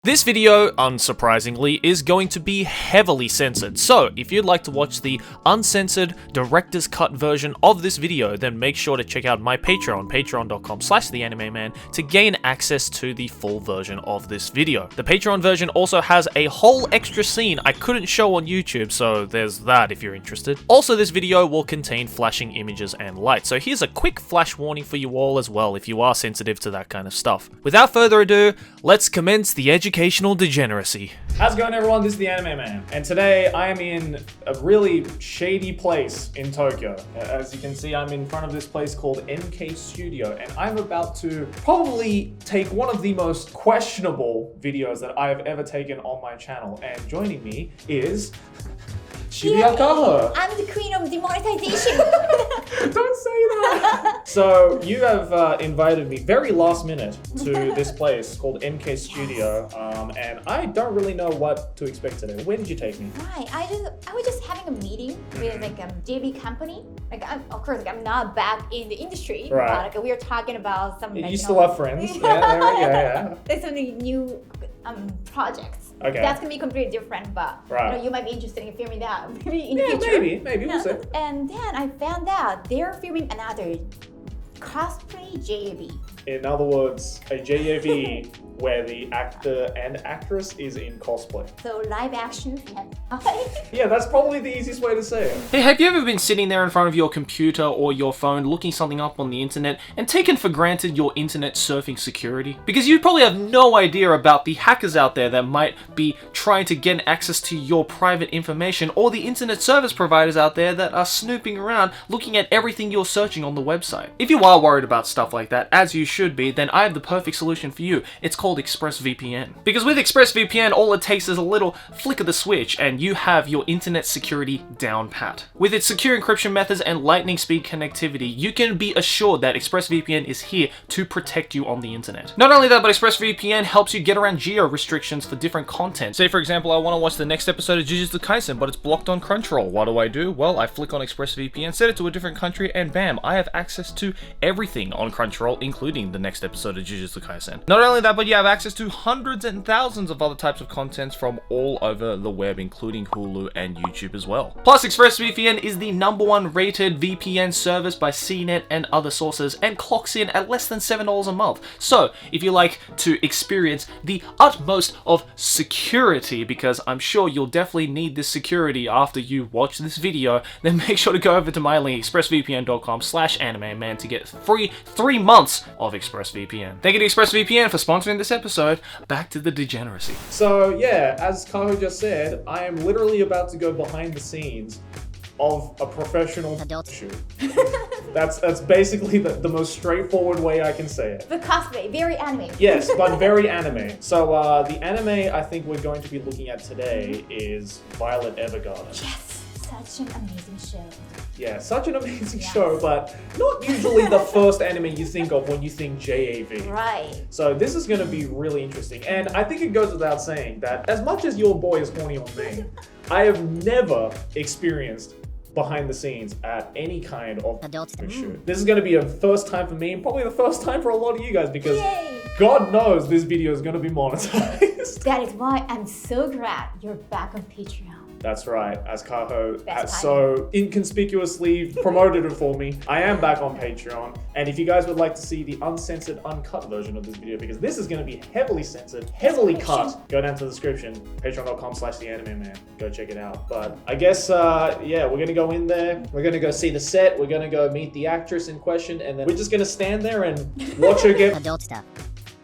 This video, unsurprisingly, is going to be heavily censored, so if you'd like to watch the uncensored director's cut version of this video, then make sure to check out my Patreon, patreon.com/theanimeman, to gain access to the full version of this video. The Patreon version also has a whole extra scene I couldn't show on YouTube, so there's that if you're interested. Also, this video will contain flashing images and light, so here's a quick flash warning for you all as well if you are sensitive to that kind of stuff. Without further ado, let's commence the educational degeneracy. How's it going, everyone? This is the Anime Man, and today I am in a really shady place in Tokyo. As you can see, I'm in front of this place called NK Studio, and I'm about to probably take one of the most questionable videos that I have ever taken on my channel, and joining me is Shibuya Kaho. I'm the queen of demonetization. Don't say that. So you have invited me very last minute to this place called NK Studio, and I don't really know what to expect today. Where did you take me? Right, I was just having a meeting with like a JV company. Of course, I'm not back in the industry. Right. But we were talking about some. You still have friends? Yeah. There's some new projects. Okay. That's gonna be completely different, but you might be interested in filming that maybe in the future. Maybe we'll see. And then I found out they're filming another Cosplay JV. In other words, a JAV where the actor and actress is in cosplay. So live action. Yeah, that's probably the easiest way to say it. Hey, have you ever been sitting there in front of your computer or your phone looking something up on the internet and taken for granted your internet surfing security? Because you probably have no idea about the hackers out there that might be trying to get access to your private information, or the internet service providers out there that are snooping around looking at everything you're searching on the website. If you are worried about stuff like that, as you should be, then I have the perfect solution for you. It's called ExpressVPN. Because with ExpressVPN, all it takes is a little flick of the switch and you have your internet security down pat. With its secure encryption methods and lightning speed connectivity, you can be assured that ExpressVPN is here to protect you on the internet. Not only that, but ExpressVPN helps you get around geo restrictions for different content. Say for example, I want to watch the next episode of Jujutsu Kaisen, but it's blocked on Crunchyroll. What do? Well, I flick on ExpressVPN, set it to a different country, and bam, I have access to everything on Crunchyroll, including the next episode of Jujutsu Kaisen. Not only that, but you have access to hundreds and thousands of other types of contents from all over the web, including Hulu and YouTube as well. Plus, ExpressVPN is the #1 rated VPN service by CNET and other sources, and clocks in at less than $7 a month. So, if you like to experience the utmost of security, because I'm sure you'll definitely need this security after you watch this video, then make sure to go over to my link, expressvpn.com/animeman, to get free 3 months of ExpressVPN. Thank you to ExpressVPN for sponsoring this episode. Back to the degeneracy. So yeah, as Kaho just said, I am literally about to go behind the scenes of a professional shoot. That's basically the most straightforward way I can say it. The cosplay, very anime. Yes, but very anime. So the anime I think we're going to be looking at today is Violet Evergarden. Yes, such an amazing show. Yeah, such an amazing show, but not usually the first anime you think of when you think JAV. Right. So this is going to be really interesting, and I think it goes without saying that as much as your boy is horny on me, I have never experienced behind the scenes at any kind of shoot. This is going to be a first time for me, and probably the first time for a lot of you guys, because God knows this video is going to be monetized. That is why I'm so glad you're back on Patreon. That's right, as Kaho has so inconspicuously promoted it for me. I am back on Patreon, and if you guys would like to see the uncensored, uncut version of this video, because this is going to be heavily censored, heavily cut, go down to the description, patreon.com/theanimeman. Go check it out. But I guess, yeah, we're going to go in there, we're going to go see the set, we're going to go meet the actress in question, and then we're just going to stand there and watch her get adult stuff.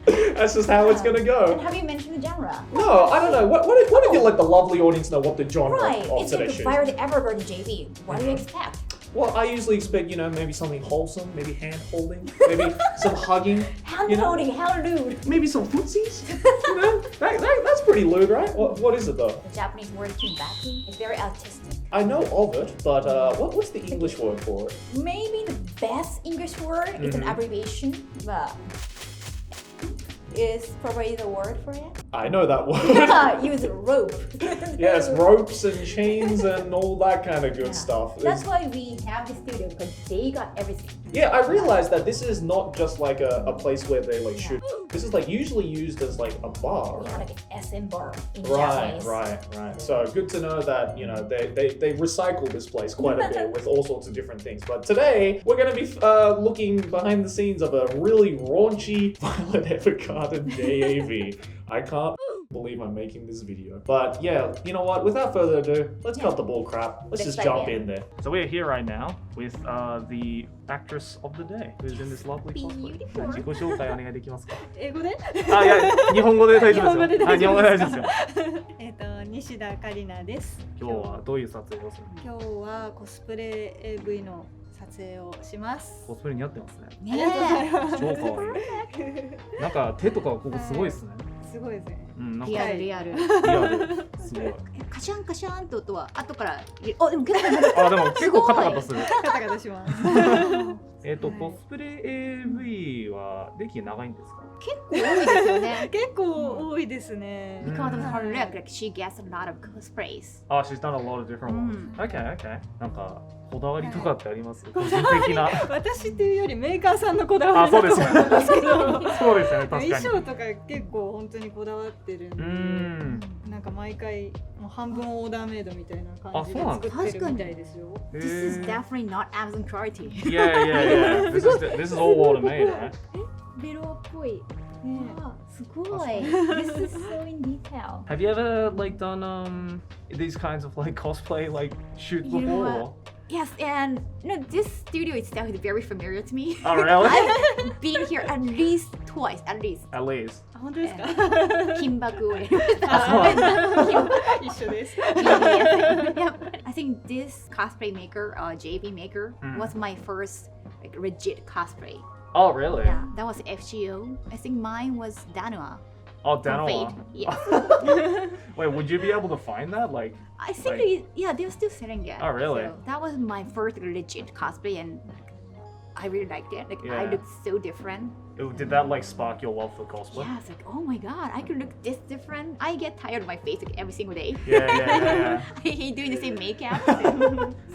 That's just how it's gonna go. And have you mentioned the genre? No, I don't know. What if you let the lovely audience know what the genre of today's show is? Right, it's like the Violet Evergarden JV. What do you expect? Well, I usually expect, maybe something wholesome, maybe hand-holding, maybe some hugging. Hand-holding, how lewd. Maybe some footsies, that's pretty lewd, right? What is it though? The Japanese word kinbaku is very artistic. I know of it, but what's the English word for it? Maybe the best English word is an abbreviation, but is probably the word for it. I know that word. Use rope. Yes, ropes and chains and all that kind of good stuff. That's why we have the studio, because they got everything. Yeah, I realized that this is not just like a place where they like shoot. This is like usually used as like a bar. Yeah, like an SM bar in Right, Japanese. right. So good to know that, you know, they recycle this place quite a bit with all sorts of different things. But today, we're going to be looking behind the scenes of a really raunchy Violet Evergarden JAV. I can't believe I'm making this video. But yeah, you know what? Without further ado, let's cut the bull crap. Let's just jump in there. So we're here right now with the actress of the day who's in this lovely cosplay. 自己紹介お願いできますか？英語で？あ、いや、日本語で大丈夫ですよ。日本語で大丈夫です。日本語で大丈夫ですよ。西田香里奈です。今日はどういう撮影をするの？今日はコスプレ AV の撮影をします。コスプレ似合ってますね。ねえ。超可愛い。なんか手とかここすごいですね。すごいですね。うん、なんかリアルリアル。リアル。すごい。カシャンカシャンと音は後から。あ、でも結あ、でも結構カタカタする。カタカタします。コスプレ AV は歴長いんですか？結構多いですよね。結構多いですね。Because of her look, like she gets a lot of cosplays. Oh, she's done a lot of different ones. Okay, okay. なんかこだわりとかってあります？個人的な。私っていうよりメーカーさんのこだわりだと思うんですけど。そうですよね、確かに。衣装とか結構本当にこだわってるんで。なんか毎回もう半分オーダーメイドみたいな感じで作ってるみたいですよ。This is definitely not Amazon quality. Yeah. This is all automated, right? ベロっぽい。あ、すごい。This is so in detail. Have you ever like done these kinds of like cosplay like shoots before? Yes, and this studio itself is very familiar to me. Oh, really? I've been here at least twice, at least. At least. 本当ですか？金箔を。一緒です。Yeah, I think this cosplay maker, JB maker, was my first like legit cosplay. Oh, really? Yeah, that was FGO. I think mine was Danua. Oh, Danua. Yes. Wait, would you be able to find that? Like, I think they're still selling it. Oh, really? So that was my first legit cosplay, and I really liked it. Like I looked so different. Did that like spark your love for cosplay? Yeah, it's like, oh my god, I could look this different. I get tired of my face like every single day. Yeah. I hate doing the same makeup.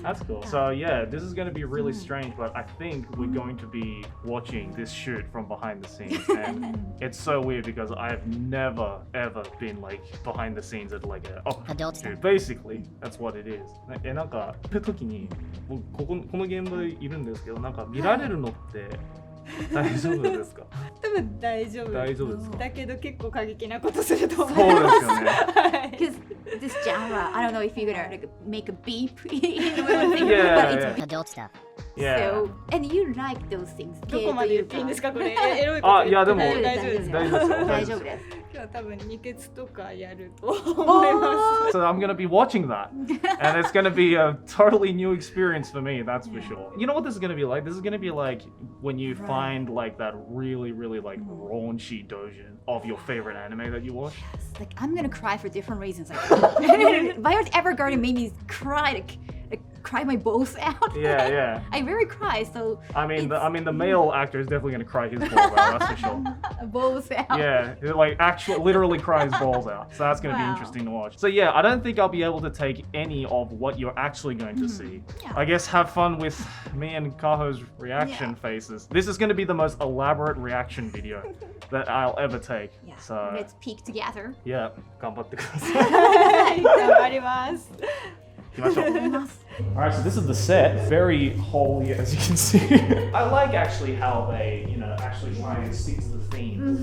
That's cool. So yeah, this is going to be really strange, but I think we're going to be watching this shoot from behind the scenes, and it's so weird because I've never ever been like behind the scenes at like a adult shoot. Basically, that's what it is. なんか来る時に僕この現場でいるんですけど、なんか見られるのって大丈夫ですか？多分大丈夫。大丈夫ですか？だけど結構過激なことすると思う。そうですよね。Because this genre, I don't know if you're gonna like make a beep in the middle of thing, Yeah, but it's yeah. adult stuff. Yeah. So, and you like those things. どこまで言っていいんですかこれ？エロいこと。あ、いやでも大丈夫です。大丈夫ですよ。大丈夫です。今日は多分二ケツとかやると思います。 So I'm gonna be watching that, and it's gonna be a totally new experience for me. That's for sure. You know what this is gonna be like? This is gonna be like when you find like that really like raunchy doujin of your favorite anime that you watch. Yes, like I'm gonna cry for different reasons. Like Violet Evergarden made me cry, like cry my balls out. Yeah. I very cry. So I mean, the male actor is definitely gonna cry his balls out. That's for sure. balls out. Yeah, like actually, literally cries balls out. So that's gonna be interesting to watch. So yeah, I don't think I'll be able to take any of what you're actually going to see. Yeah. I guess have fun with me and Kaho's reaction faces. This is gonna be the most elaborate reaction video that I'll ever take. Yeah. So Let's peek together. yeah, 頑張ってください。頑張ります。Alright, so this is the set. Very holy, as you can see. I like actually how they, actually try and stick to the theme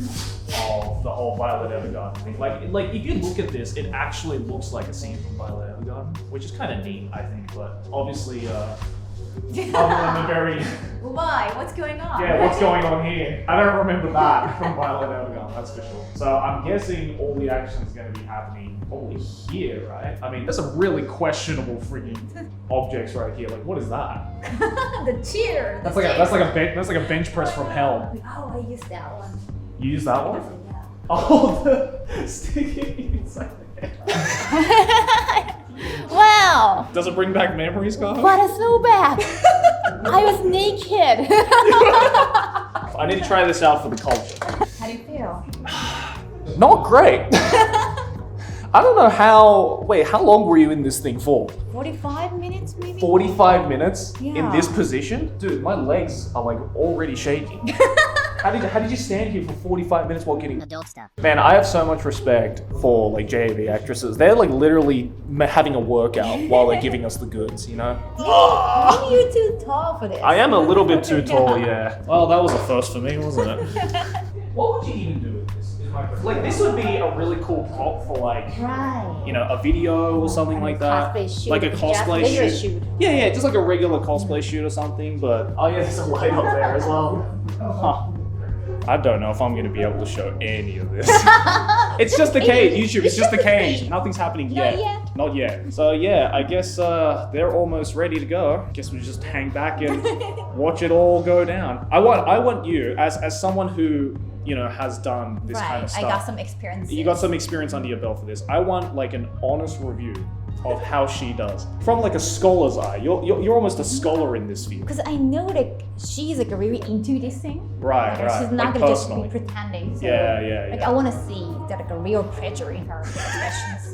of the whole Violet Evergarden thing. Like if you look at this, it actually looks like a scene from Violet Evergarden, which is kind of neat, I think. But obviously, other than the very Why? What's going on? what's going on here? I don't remember that from Violet Evergarden, that's for sure. So I'm guessing all the action is going to be happening probably here, right? I mean, there's some really questionable freaking objects right here. Like, what is that? The chair. That's like a bench press from hell. Oh, I used that one. You use that one? Yeah. Oh, the sticking inside the head. Wow. Does it bring back memories, Kaho? But it's so bad. I was naked. I need to try this out for the culture. How do you feel? Not great. I don't know how... Wait, how long were you in this thing for? 45 minutes maybe? 45 minutes in Yeah. this position? Dude, my legs are like already shaking. How did you stand here for 45 minutes while getting adult stuff? Man, I have so much respect for like JAV actresses. They're like literally having a workout while they're giving us the goods, you know? Maybe you're too tall for this. I am a little bit too tall, yeah. Well, that was a first for me, wasn't it? What would you even do with this? Is my question. Like, this would be a really cool prop for like, Right. you know, a video or something like that. Cosplay shoot. Like a cosplay Just shoot. Yeah, just like a regular cosplay shoot or something. But oh yeah, there's a light up there as well. Huh. I don't know if I'm gonna be able to show any of this. It's just the cage, YouTube. It's just the cage. Nothing's happening yet. Not yet. So yeah, I guess they're almost ready to go. Guess we just hang back and watch it all go down. I want you as someone who, you know, has done this kind of stuff. I got some experience. You got some experience under your belt for this. I want like an honest review of how she does from like a scholar's eye. You're almost a scholar in this field. Because I know that she's like really into this thing. Right, Like, right. she's not Like gonna just personally. be pretending. So, Yeah. Like I want to see that like a real pleasure in her expressions.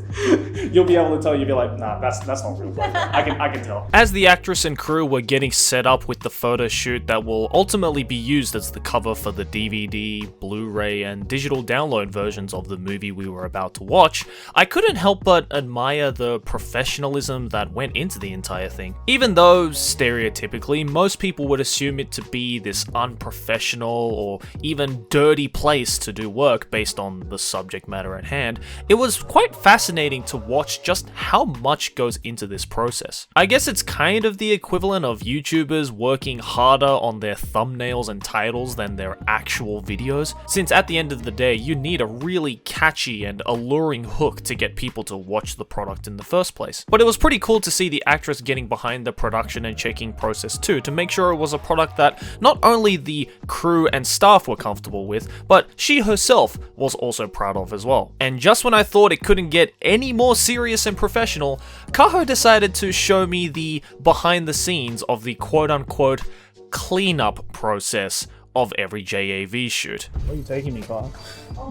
You'll be able to tell. You'll be like, nah, that's not real pleasure. I can tell. As the actress and crew were getting set up with the photo shoot that will ultimately be used as the cover for the DVD, Blu-ray, and digital download versions of the movie we were about to watch, I couldn't help but admire the professionalism that went into the entire thing. Even though, stereotypically, most people would assume it to be this unprofessional or even dirty place to do work based on the subject matter at hand, it was quite fascinating to watch just how much goes into this process. I guess it's kind of the equivalent of YouTubers working harder on their thumbnails and titles than their actual videos, since at the end of the day, you need a really catchy and alluring hook to get people to watch the product in the first place. But it was pretty cool to see the actress getting behind the production and checking process too, to make sure it was a product that not only the crew and staff were comfortable with, but she herself was also proud of as well. And just when I thought it couldn't get any more serious and professional, Kaho decided to show me the behind the scenes of the quote-unquote cleanup process of every JAV shoot. Where are you taking me, Kaho?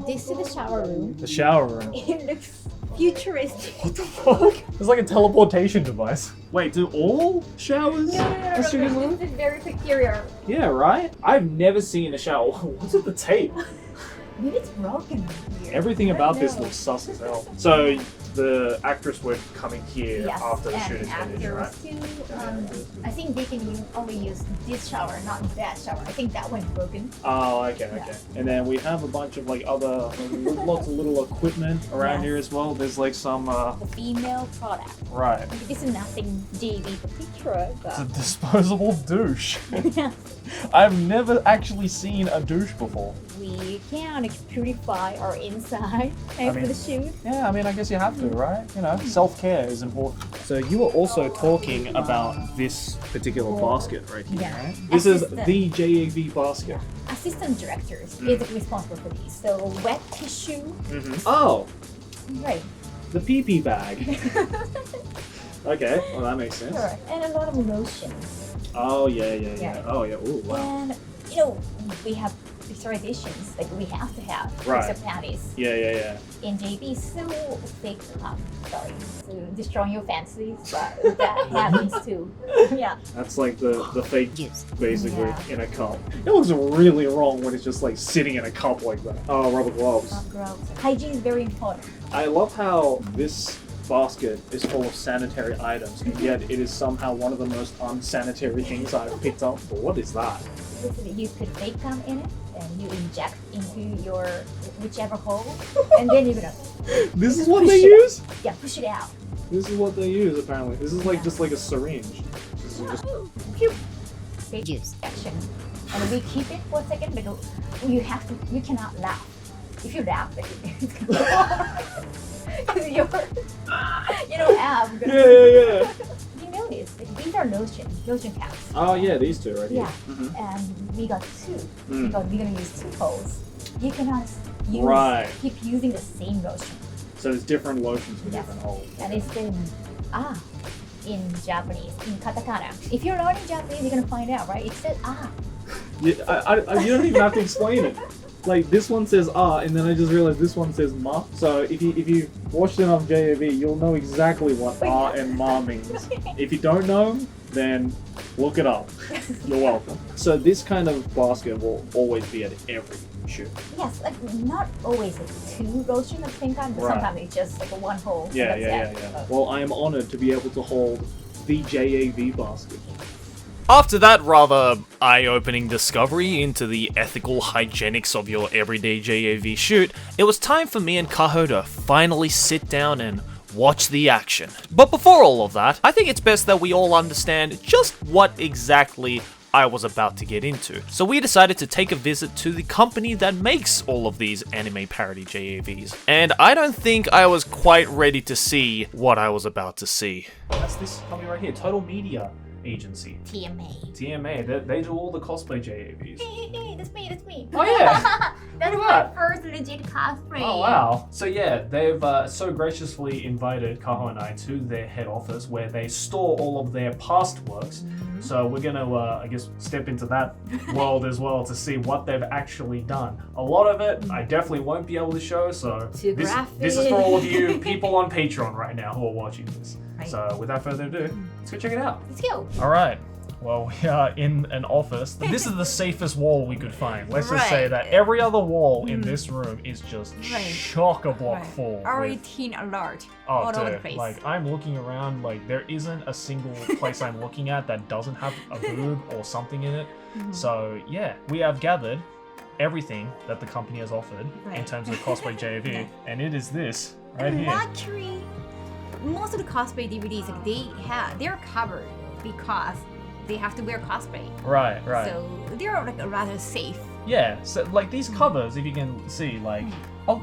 This is the shower room. The shower room. It looks futuristic. What the fuck? It's like a teleportation device. Wait, do all showers? This is very peculiar. Yeah, right? I've never seen a shower. What's with the tape? Maybe it's broken. Here. Everything about this looks sus as hell. So the actress would come in here Yes, after the and shoot is finished, after right? I think they can only use this shower, not that shower. I think that one's broken. Oh, okay. And then we have a bunch of like other, lots of little equipment around Yes. here as well. There's like some, The female product. right. Like, this is nothing JV particular, It's a but disposable douche. I've never actually seen a douche before. we can purify our inside after the shoot. Yeah, I mean, I guess you have to, right? You know, self-care is important. So you were also talking about this particular basket right here, Yeah. right? This is Assistant. the JAV basket. Assistant directors is responsible for these. So wet tissue, Oh, right? the pee-pee bag. Okay, well that makes sense. Correct. And a lot of lotions. Oh yeah. Yeah. Oh yeah. Ooh, wow. And you know, we have pixelizations, like we have to have Right. pixel patties Yeah. in JB. So fake, sorry to destroy your fantasies, but that happens too. Yeah. That's like the fake Juice. basically Yeah. in a cup. It looks really wrong when it's just like sitting in a cup like that. Oh, rubber gloves. Gross. Hygiene is very important. I love how this basket is full of sanitary items, and yet it is somehow one of the most unsanitary things I've picked up. But what is that? Basically, you put bacon in it, and you inject into your whichever hole, and then you're gonna This is what Push they it. use? push it out. This is what they use apparently. This is like just like a syringe. This is just Phew. Big Juice. action. And we keep it for a second because you cannot laugh. If you laugh, then it's gonna you don't have. yeah. You notice that these are lotion caps. Oh yeah, these two right here. Yeah. And we got two Mm. because we're gonna use two holes. You cannot keep using the same lotion. So there's different lotions for Yes. different holes. And it's the in Japanese, in katakana. If you're learning Japanese, you're gonna find out, right? It says You don't even have to explain it. like this one says ah, and then I just realized this one says ma. So if you watched enough JAV, you'll know exactly what ah and ma means. If you don't know, then look it up. You're welcome. So this kind of basket will always be at every shoot. Yes, like not always like 2 roasting at the same time, but sometimes it's just like a 1 hole. Yeah. Well, I am honored to be able to hold the JAV basket. After that rather eye-opening discovery into the ethical hygienics of your everyday JAV shoot, it was time for me and Kaho to finally sit down and watch the action. But before all of that, I think it's best that we all understand just what exactly I was about to get into. So we decided to take a visit to the company that makes all of these anime parody JAVs. And I don't think I was quite ready to see what I was about to see. That's this company right here, Total Media Agency. TMA. They do all the cosplay JAVs. Hey, that's me. Oh yeah! That's my first legit cosplay. Oh wow! So yeah, they've so graciously invited Kaho and I to their head office where they store all of their past works. So we're gonna, I guess, step into that world as well to see what they've actually done. A lot of it, I definitely won't be able to show. So this is for all of you people on Patreon right now who are watching this. Right. So without further ado, let's go check it out. Let's go. All right. Well, we are in an office. This is the safest wall we could find. Let's just say that every other wall in this room is just chock-a-block full. R18 alert. Oh, all dude, over the place. like I'm looking around, like there isn't a single place I'm looking at that doesn't have a boob or something in it. So yeah, we have gathered everything that the company has offered in terms of cosplay JV, and it is this right here. Luxury. Most of the cosplay DVDs, like they're covered because they have to wear cosplay. Right. So they're like rather safe. Yeah, so like these covers, if you can see, like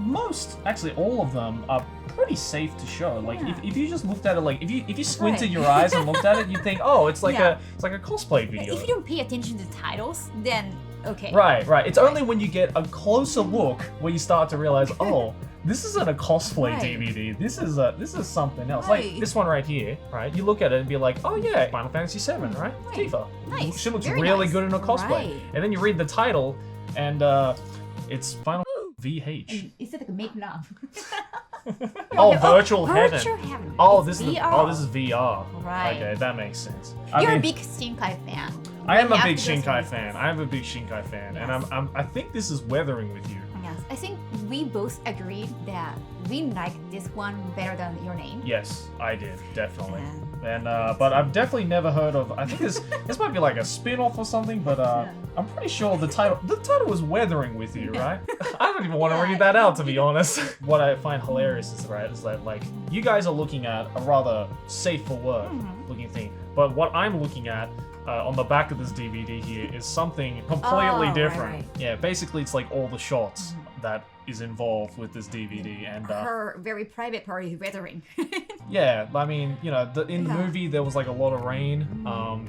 most, actually all of them are pretty safe to show. Like if you just looked at it, like if you squinted your eyes and looked at it, you'd think, oh, it's like a cosplay video. If you don't pay attention to the titles, then okay. Right. It's only when you get a closer look where you start to realize, oh, this isn't a cosplay DVD. This is something else. Like this one right here, right? You look at it and be like, oh yeah, Final Fantasy VII, right? Tifa. Nice. She looks Very really nice. good in a cosplay. Right. And then you read the title, and it's Final VH. Is it like a make love? Virtual Heaven. Virtual Heaven. Oh, It's this is VR. this is VR. Right. Okay, that makes sense. You're a big Shinkai fan. I am a You big have to go Shinkai see fan. this. I am a big Shinkai fan, and I think this is weathering with you. Yes, I think we both agreed that we like this one better than Your Name. Yes, I did, definitely. And but I've definitely never heard of. I think this might be like a spin-off or something, but I'm pretty sure the title was Weathering with You, right? I don't even want to read that out, to be honest. What I find hilarious is that like you guys are looking at a rather safe for work looking thing, but what I'm looking at on the back of this DVD here is something completely different. Right. Yeah, basically it's like all the shots that is involved with this DVD, and Her very private party weathering. yeah, I mean, you know, in the movie there was like a lot of rain.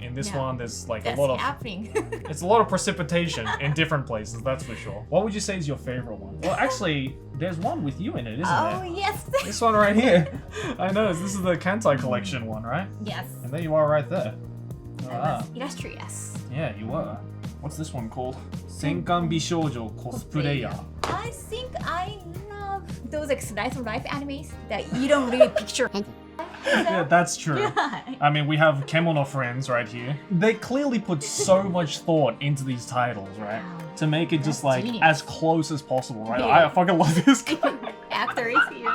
In this one, there's like That's a lot of happening. it's a lot of precipitation in different places. That's for sure. What would you say is your favorite one? Well, actually, there's one with you in it, isn't Oh there? yes. This one right here. I know. This is the Kantai collection one, right? Yes. And there you are, right there. That was illustrious. Yeah, you were. What's this one called? Senkan Bishoujo Cosplayer. I think I love those like slice of life animes that you don't really picture. Yeah, that's true. Yeah. I mean, we have Kemono Friends right here. They clearly put so much thought into these titles, right? To make it just like genius. as close as possible, right? Yeah. I fucking love this guy. Actor is here.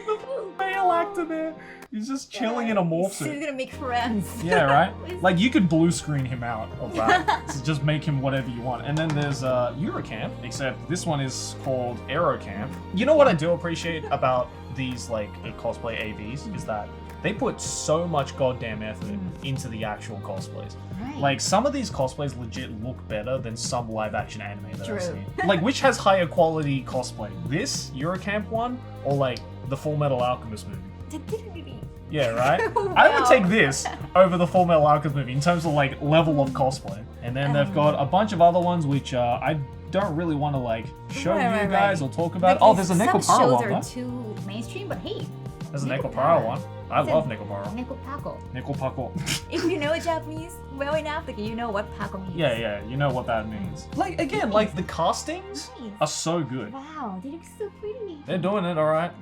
The male actor there. He's just chilling in a morph He's suit. gonna make friends. Yeah, right? Like, you could blue screen him out of that. To just make him whatever you want. And then there's Eurocamp, except this one is called Aerocamp. You know what I do appreciate about these, like, cosplay AVs? Is that they put so much goddamn effort into the actual cosplays. Right. Like, some of these cosplays legit look better than some live-action anime that I've True. seen. Like, which has higher quality cosplay? This Eurocamp one, or, like, the Full Metal Alchemist movie? That didn't really. Yeah, right? Wow. I would take this over the Full Metal Alchemist movie in terms of, like, level of cosplay. And then they've got a bunch of other ones which I don't really want to, like, show you guys or talk about. Like, Oh, there's a some Neopolitan shows one, are though. too mainstream, but hey, There's a Nekoparo one. I love Nekoparo. Nekopako. Nekopako. If you know Japanese well enough, like, you know what pako means. Yeah, you know what that means. Like, again, like the castings are so good. Wow, they look so pretty. They're doing it, alright.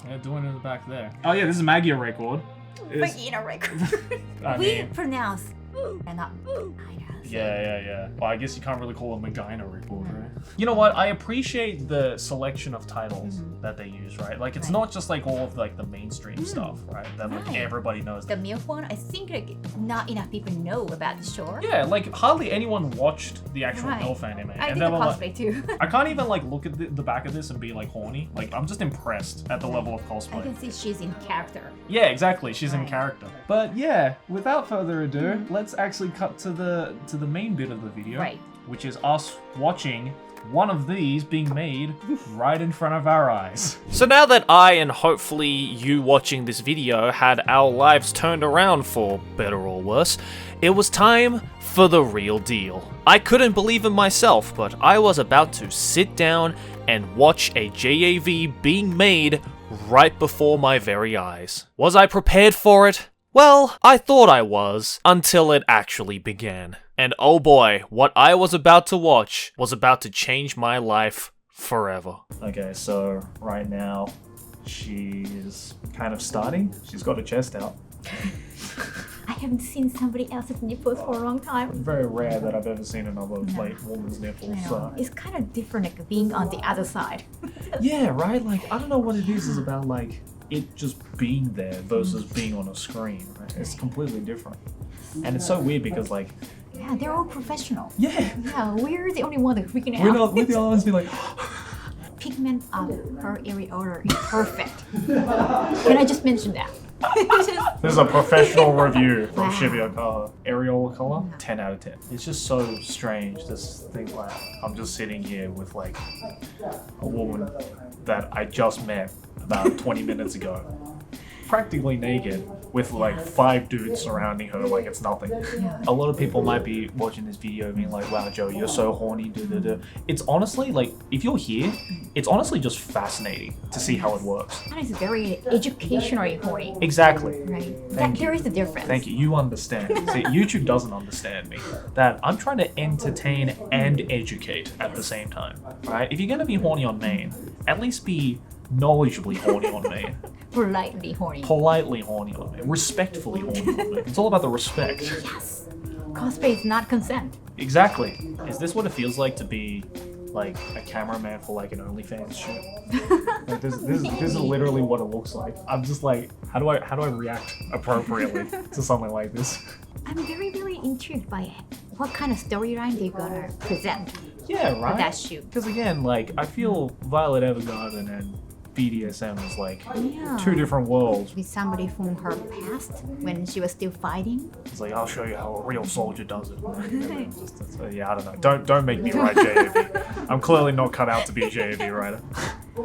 They're doing it back there. Oh yeah, this is Magia record. But you know, record. We pronounce and not Yeah. Well, I guess you can't really call it Magina record, right? You know what? I appreciate the selection of titles that they use, right? Like, it's not just like all of like the mainstream stuff, right? That like everybody knows. The MILF one, I think like not enough people know about the show. Yeah, like hardly anyone watched the actual MILF anime. I and did the cosplay too. I can't even like look at the back of this and be like horny. Like, I'm just impressed at the level of cosplay. I can see she's in character. Yeah, exactly. She's in character. But yeah, without further ado, let's actually cut to the main bit of the video, which is us watching one of these being made right in front of our eyes. So now that I and hopefully you watching this video had our lives turned around for better or worse, it was time for the real deal. I couldn't believe it myself, but I was about to sit down and watch a JAV being made right before my very eyes. Was I prepared for it? Well, I thought I was, until it actually began. And oh boy, what I was about to watch was about to change my life forever. Okay, so right now, she's kind of starting. She's got her chest out. I haven't seen somebody else's nipples for a long time. Very rare that I've ever seen another like woman's nipples. So. It's kind of different, like being on the other side. Yeah, right? Like, I don't know what it is about like it just being there versus being on a screen, right? It's completely different. And it's so weird because like... Yeah, they're all professional. Yeah. Yeah, we're the only one that's freaking out. We're the only ones being like... Pigment of her areola is perfect. Can I just mention that? This is a professional review from Shibuya Kaho. Areola color, 10 out of 10. It's just so strange, this thing like, I'm just sitting here with like a woman that I just met about 20 minutes ago, practically naked, with like 5 dudes surrounding her like it's nothing. A lot of people might be watching this video being like, wow, Joe, you're so horny, It's honestly, like, if you're here, it's honestly just fascinating to see how it works. That is very educationally horny. Exactly. Right. There is a difference. Thank you. You understand. See, YouTube doesn't understand me. That I'm trying to entertain and educate at the same time, right? If you're going to be horny on main, at least be knowledgeably horny on main. Politely horny. Politely horny on main. Respectfully horny on main. It's all about the respect. Yes. Cosplay is not consent. Exactly. Is this what it feels like to be like a cameraman for like an OnlyFans shoot? Like, this is literally what it looks like. I'm just like, how do I react appropriately to something like this? I'm very, very intrigued by what kind of storyline they're gonna present. Yeah, right. For that shoot. Because again, like, I feel Violet Evergarden and BDSM is like 2 different worlds. With somebody from her past when she was still fighting. It's like, I'll show you how a real soldier does it. Yeah, I don't know. Don't make me write JAV. I'm clearly not cut out to be a JAV writer.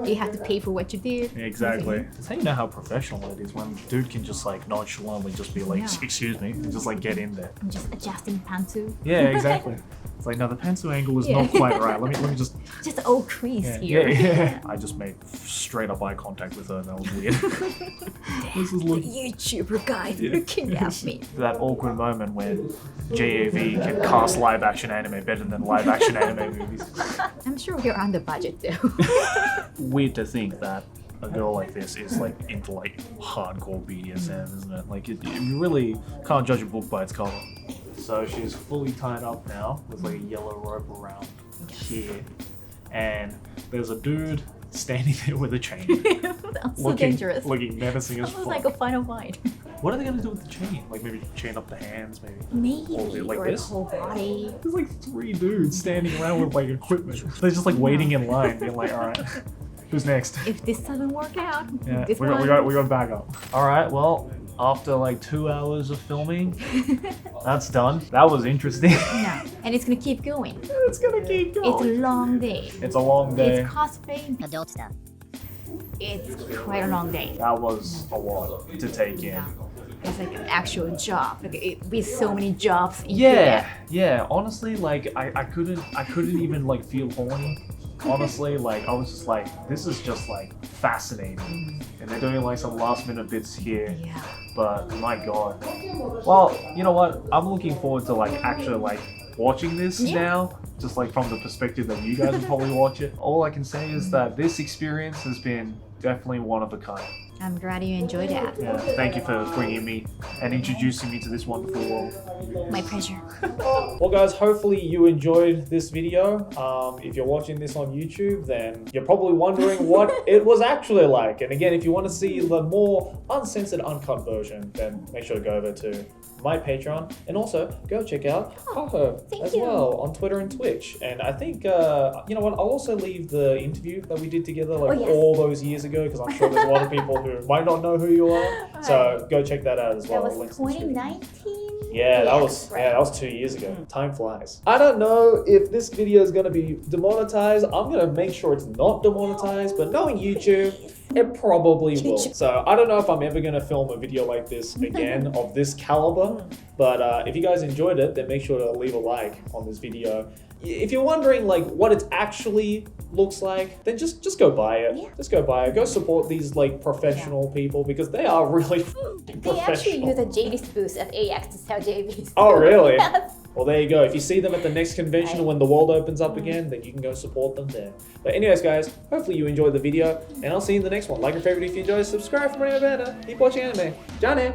You have to pay for what you did. Exactly. That's how you know how professional it is, when dude can just like nonchalantly just be like, excuse me, and just like get in there. I'm just adjusting pantsu. Yeah, exactly. It's like, no, the pantsu angle is not quite right. Let me just... Just all crease here. Yeah. I just made straight up eye contact with her and that was weird. This is the YouTuber guy looking at me. That awkward moment when JAV can cast live action anime better than live action anime movies. I'm sure you're on the budget though. Weird to think that a girl like this is like into like hardcore BDSM, isn't it? Like, you really can't judge a book by its cover. So she's fully tied up now with like a yellow rope around here, and there's a dude standing there with a chain. That's so dangerous. Looking menacing as fuck. Almost like a final fight. What are they gonna do with the chain? Like maybe chain up the hands, maybe? Maybe, like or this? the whole body. There's like 3 dudes standing around with like equipment. They're just like waiting in line, being like, all right, who's next? If this doesn't work out, yeah, we got back up. All right, well, after like 2 hours of filming, that's done. That was interesting. No, and it's gonna keep going. It's gonna keep going. It's a long day. It's a long day. It's cosplay, adult stuff. It's quite a long day. That was a lot to take in. Yeah. It's like an actual job. Like with so many jobs. Yeah. Honestly, like I couldn't even like feel horny. honestly, like, I was just like, this is just like fascinating. And they're doing like some last minute bits here. Yeah. But my god. Well, you know what? I'm looking forward to like actually like watching this now, just like from the perspective that you guys would probably watch it. All I can say is that this experience has been definitely one of a kind. I'm glad you enjoyed it. Yeah, thank you for bringing me and introducing me to this wonderful world. My pleasure. Well guys, hopefully you enjoyed this video. If you're watching this on YouTube, then you're probably wondering what it was actually like. And again, if you want to see the more uncensored, uncut version, then make sure to go over to my Patreon, and also go check out Kaho as well on Twitter and Twitch. And I think, you know what, I'll also leave the interview that we did together like all those years ago, because I'm sure there's a lot of people who might not know who you are. So go check that out as well. That was 2019? Yeah, that was 2 years ago. Time flies. I don't know if this video is gonna be demonetized. I'm gonna make sure it's not demonetized, but knowing YouTube, it probably will. So I don't know if I'm ever gonna film a video like this again of this caliber, but if you guys enjoyed it, then make sure to leave a like on this video. If you're wondering like what it actually looks like, then just go buy it. Just go buy it. Go support these like professional people, because they are really They actually use a JV's booth at AX to sell JVs. Oh really? Yes. Well, there you go. If you see them at the next convention when the world opens up again, then you can go support them there. But anyways, guys, hopefully you enjoyed the video, and I'll see you in the next one. Like and favorite if you enjoyed, subscribe for more banner. Keep watching anime. Ciao now.